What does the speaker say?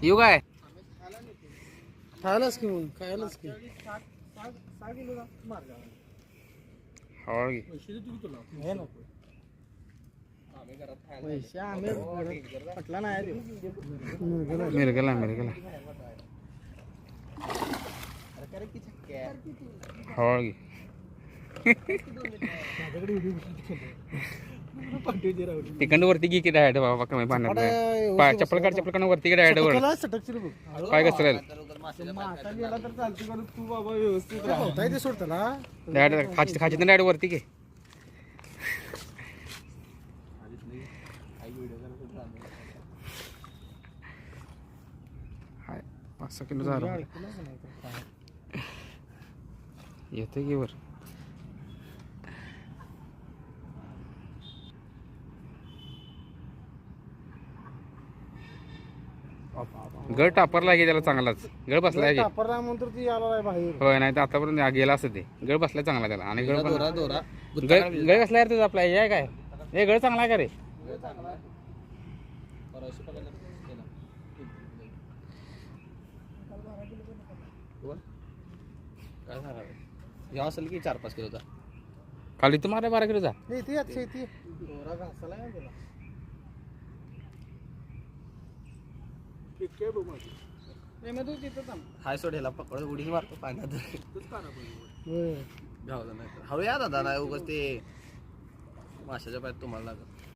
येऊ काय खायलाच की मग खायलाच की हवळ घे पैसे आम्ही पटला नाही मिरगेला हवळ घे तिकडं वरती घे की डायरेक्ट बाबा कमी पाण्यात चप्पल काढ वरती घे डायरेक्ट वर पाय घसरेल तू बाबा व्यवस्थित सोडताना डायरेक्ट खाची डायरेक्ट वरती घे हाय 5-6 किलो झालं येते की वर गळ टापरला की त्याला चांगलाच गळ बसलाय की होय नाही तर आतापर्यंत गेला असं ते गळ बसलाय चांगला त्याला आणि गळ गळ कसला तुझा आपला हे काय हे गळ चांगला आहे का रे असेल की 4-5 किलोचा खाली तुम्हाला 12 किलोचा हाय सोड ह्याला पकड उडी मारतो पाण्यात हळू या दादा नाही उगाच ते माशाच्या पायात तुम्हाला लागत